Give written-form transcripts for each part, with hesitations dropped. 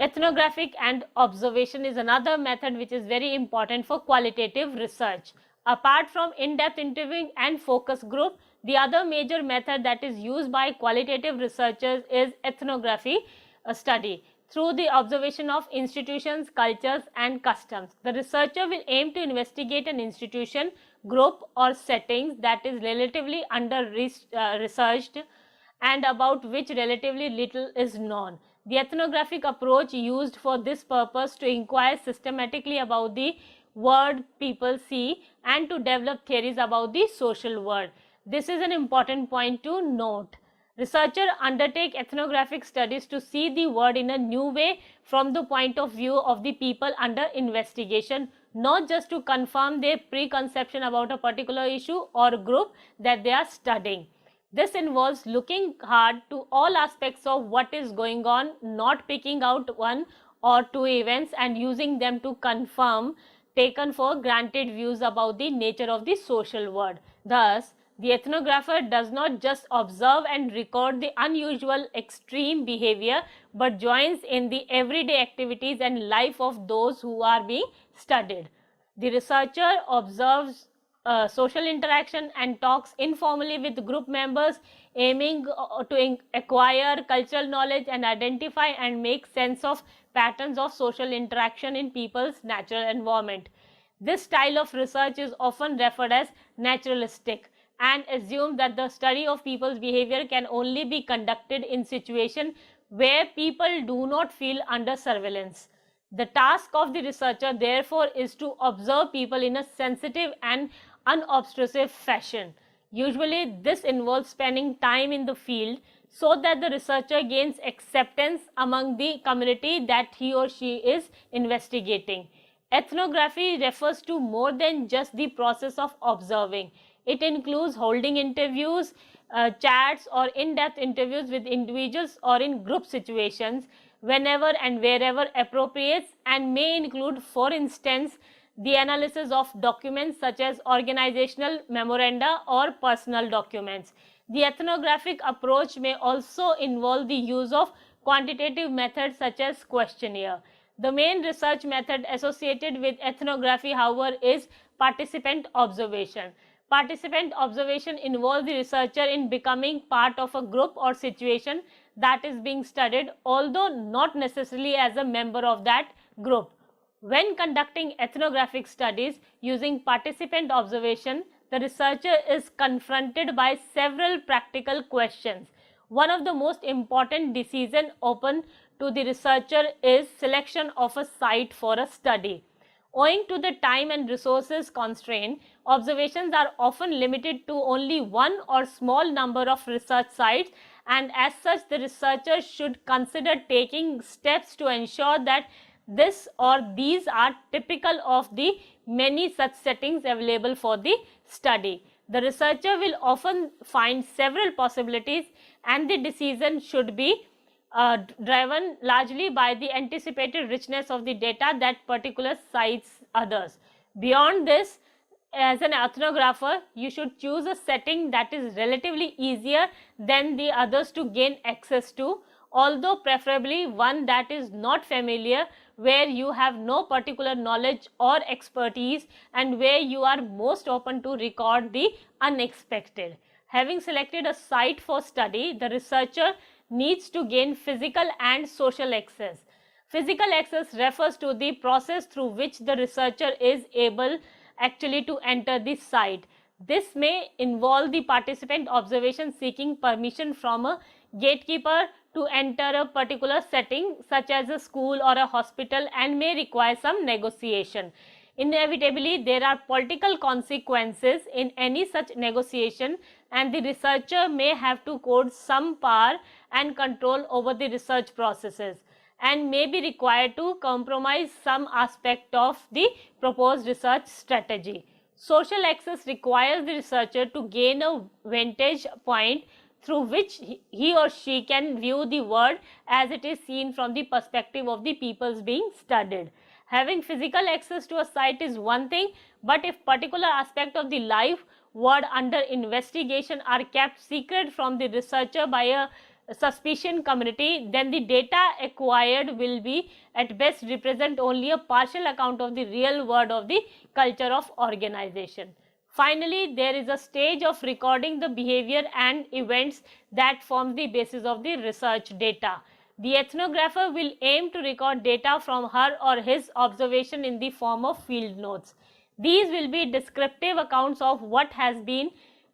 Ethnographic and observation is another method which is very important for qualitative research. Apart from in-depth interviewing and focus group, the other major method that is used by qualitative researchers is ethnography study. Through the observation of institutions, cultures and customs, the researcher will aim to investigate an institution, group or settings that is relatively researched and about which relatively little is known. The ethnographic approach used for this purpose to inquire systematically about the world people see and to develop theories about the social world. This is an important point to note. Researchers undertake ethnographic studies to see the world in a new way from the point of view of the people under investigation, not just to confirm their preconception about a particular issue or group that they are studying. This involves looking hard to all aspects of what is going on, not picking out one or two events and using them to confirm taken for granted views about the nature of the social world. Thus, the ethnographer does not just observe and record the unusual extreme behavior, but joins in the everyday activities and life of those who are being studied. The researcher observes social interaction and talks informally with group members, aiming to acquire cultural knowledge and identify and make sense of patterns of social interaction in people's natural environment. This style of research is often referred as naturalistic and assumes that the study of people's behavior can only be conducted in situations where people do not feel under surveillance. The task of the researcher, therefore, is to observe people in a sensitive and unobtrusive fashion. Usually, this involves spending time in the field so that the researcher gains acceptance among the community that he or she is investigating. Ethnography refers to more than just the process of observing. It includes holding interviews, chats or in-depth interviews with individuals or in group situations whenever and wherever appropriate, and may include, for instance, the analysis of documents such as organizational memoranda or personal documents. The ethnographic approach may also involve the use of quantitative methods such as questionnaire. The main research method associated with ethnography, however, is participant observation. Participant observation involves the researcher in becoming part of a group or situation that is being studied, although not necessarily as a member of that group. When conducting ethnographic studies using participant observation, the researcher is confronted by several practical questions. One of the most important decisions open to the researcher is selection of a site for a study. Owing to the time and resources constraint, observations are often limited to only one or small number of research sites, and as such the researcher should consider taking steps to ensure that this or these are typical of the many such settings available for the study. The researcher will often find several possibilities, and the decision should be driven largely by the anticipated richness of the data that particular cites others. Beyond this, as an ethnographer, you should choose a setting that is relatively easier than the others to gain access to, although preferably one that is not familiar, where you have no particular knowledge or expertise, and where you are most open to record the unexpected. Having selected a site for study, the researcher needs to gain physical and social access. Physical access refers to the process through which the researcher is able actually to enter the site. This may involve the participant observation seeking permission from a gatekeeper to enter a particular setting such as a school or a hospital, and may require some negotiation. Inevitably, there are political consequences in any such negotiation, and the researcher may have to code some power and control over the research processes, and may be required to compromise some aspect of the proposed research strategy. Social access requires the researcher to gain a vantage point through which he or she can view the world as it is seen from the perspective of the peoples being studied. Having physical access to a site is one thing, but if particular aspect of the life world under investigation are kept secret from the researcher by a suspicion community, then the data acquired will be at best represent only a partial account of the real world of the culture of organization. Finally, there is a stage of recording the behavior and events that form the basis of the research data. The ethnographer will aim to record data from her or his observation in the form of field notes. These will be descriptive accounts of what has been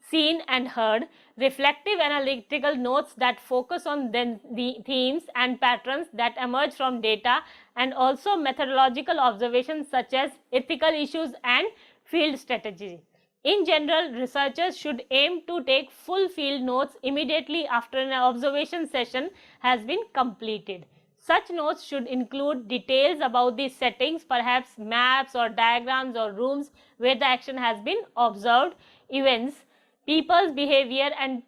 seen and heard, reflective analytical notes that focus on the themes and patterns that emerge from data, and also methodological observations such as ethical issues and field strategy. In general, researchers should aim to take full field notes immediately after an observation session has been completed. Such notes should include details about the settings, perhaps maps or diagrams or rooms where the action has been observed, events, people's behavior, and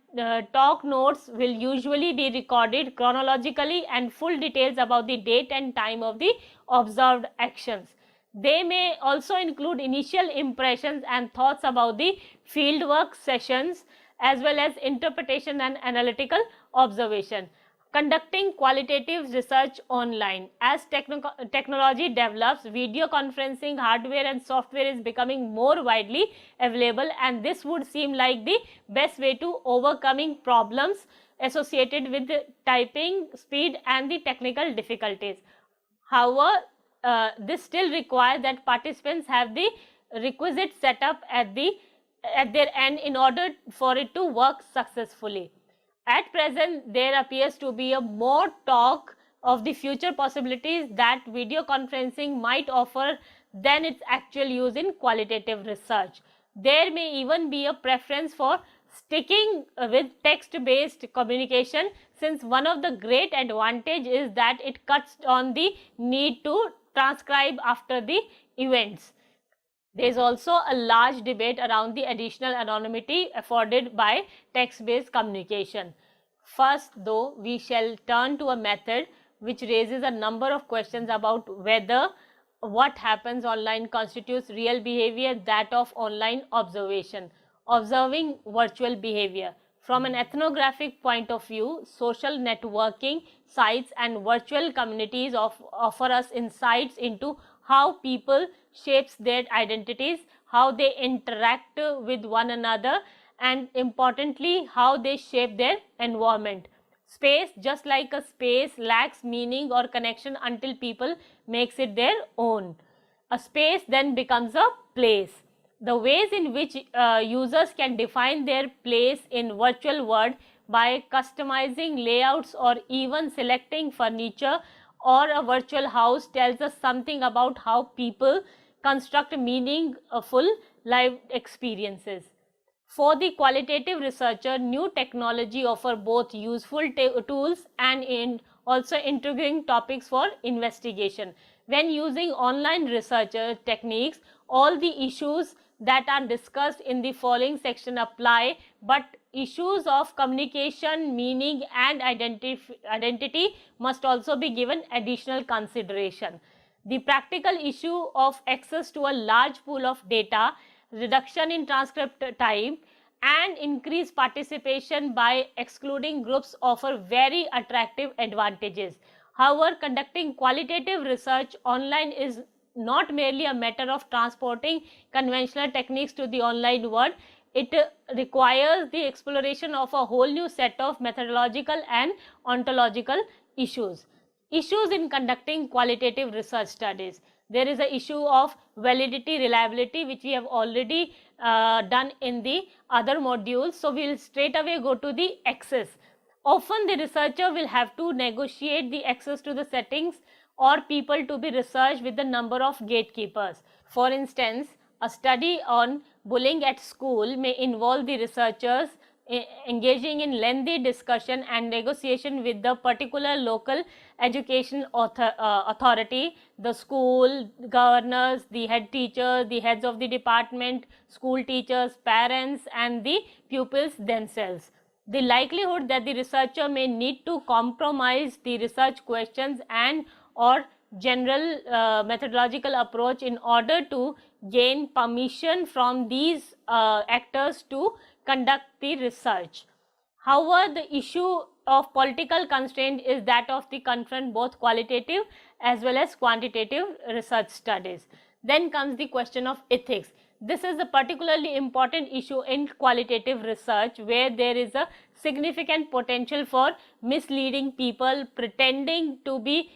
talk notes will usually be recorded chronologically, and full details about the date and time of the observed actions. They may also include initial impressions and thoughts about the fieldwork sessions, as well as interpretation and analytical observation. Conducting qualitative research online. As technology develops, video conferencing hardware and software is becoming more widely available, and this would seem like the best way to overcoming problems associated with the typing speed and the technical difficulties. However, this still requires that participants have the requisite setup at their end in order for it to work successfully. At present, there appears to be a more talk of the future possibilities that video conferencing might offer than its actual use in qualitative research. There may even be a preference for sticking with text-based communication, since one of the great advantages is that it cuts on the need to transcribe after the events. There is also a large debate around the additional anonymity afforded by text-based communication. First, though, we shall turn to a method which raises a number of questions about whether what happens online constitutes real behavior, that of online observation. Observing virtual behavior. From an ethnographic point of view, social networking sites and virtual communities offer us insights into how people shapes their identities, how they interact with one another, and importantly, how they shape their environment. Space, just like a space, lacks meaning or connection until people makes it their own. A space then becomes a place. The ways in which users can define their place in virtual world by customizing layouts or even selecting furniture or a virtual house tells us something about how people construct meaningful live experiences. For the qualitative researcher, new technology offer both useful tools and also intriguing topics for investigation. When using online research techniques, all the issues that are discussed in the following section apply, but issues of communication, meaning and identity must also be given additional consideration. The practical issue of access to a large pool of data, reduction in transcript time, and increased participation by excluding groups offer very attractive advantages. However, conducting qualitative research online is not merely a matter of transporting conventional techniques to the online world. It requires the exploration of a whole new set of methodological and ontological issues. Issues in conducting qualitative research studies. There is an issue of validity, reliability, which we have already done in the other modules. So, we will straight away go to the access. Often the researcher will have to negotiate the access to the settings or people to be researched with the number of gatekeepers. For instance, a study on bullying at school may involve the researchers engaging in lengthy discussion and negotiation with the particular local education authority, the school governors, the head teachers, the heads of the department, school teachers, parents, and the pupils themselves. The likelihood that the researcher may need to compromise the research questions and or general methodological approach in order to gain permission from these actors to conduct the research. However, the issue of political constraint is that of the confront both qualitative as well as quantitative research studies. Then comes the question of ethics. This is a particularly important issue in qualitative research, where there is a significant potential for misleading people, pretending to be.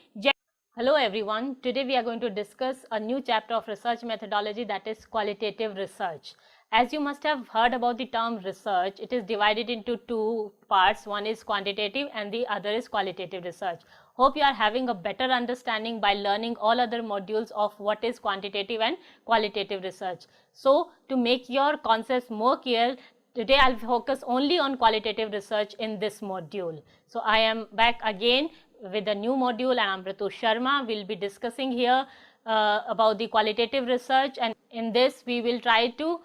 Hello everyone, today we are going to discuss a new chapter of research methodology, that is qualitative research. As you must have heard about the term research, it is divided into two parts. One is quantitative and the other is qualitative research. Hope you are having a better understanding by learning all other modules of what is quantitative and qualitative research. So to make your concepts more clear, today I will focus only on qualitative research in this module. So I am back again with a new module, and I am Ritu Sharma. We will be discussing here about the qualitative research, and in this we will try to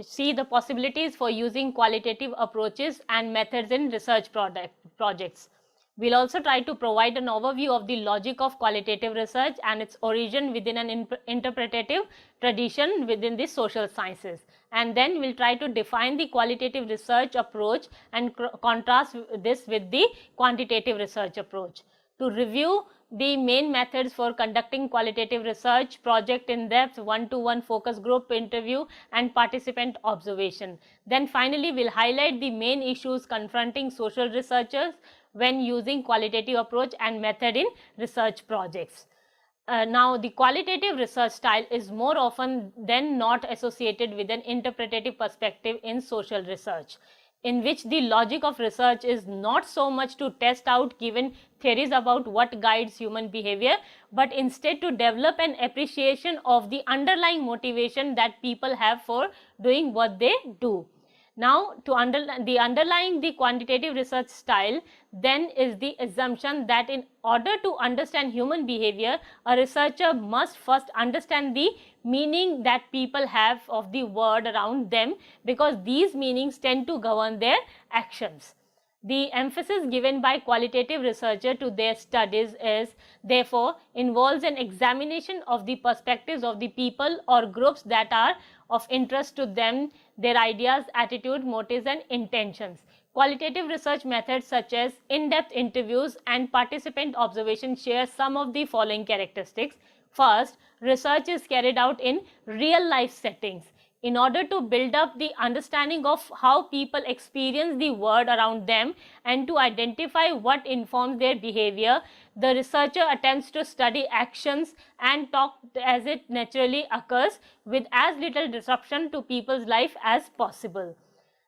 see the possibilities for using qualitative approaches and methods in research projects. We will also try to provide an overview of the logic of qualitative research and its origin within an interpretative tradition within the social sciences. And then we will try to define the qualitative research approach and contrast this with the quantitative research approach. To review the main methods for conducting qualitative research: project in depth, one-to-one focus group interview, and participant observation. Then finally, we will highlight the main issues confronting social researchers when using qualitative approach and method in research projects. Now, the qualitative research style is more often than not associated with an interpretative perspective in social research, in which the logic of research is not so much to test out given theories about what guides human behavior, but instead to develop an appreciation of the underlying motivation that people have for doing what they do. Now, to underlying the quantitative research style then is the assumption that in order to understand human behavior, a researcher must first understand the meaning that people have of the world around them, because these meanings tend to govern their actions. The emphasis given by qualitative researcher to their studies is therefore involves an examination of the perspectives of the people or groups that are of interest to them, their ideas, attitude, motives, and intentions. Qualitative research methods such as in-depth interviews and participant observation share some of the following characteristics. First, research is carried out in real-life settings. In order to build up the understanding of how people experience the world around them and to identify what informs their behavior, the researcher attempts to study actions and talk as it naturally occurs with as little disruption to people's life as possible.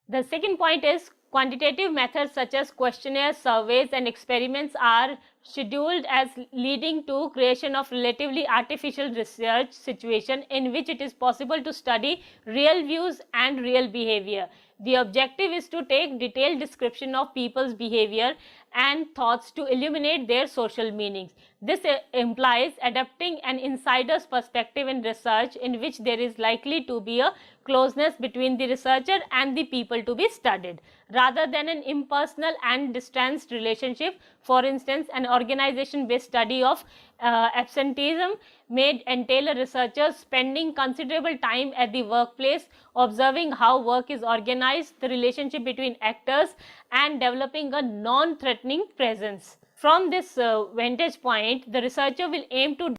The second point is quantitative methods such as questionnaires, surveys, and experiments are scheduled as leading to creation of relatively artificial research situation in which it is possible to study real views and real behavior. The objective is to take detailed description of people's behavior and thoughts to illuminate their social meanings. This implies adapting an insider's perspective in research in which there is likely to be a closeness between the researcher and the people to be studied, rather than an impersonal and distanced relationship. For instance, an organization-based study of absenteeism may entail a researcher spending considerable time at the workplace, observing how work is organized, the relationship between actors, and developing a non-threatening presence. From this vantage point, the researcher will aim to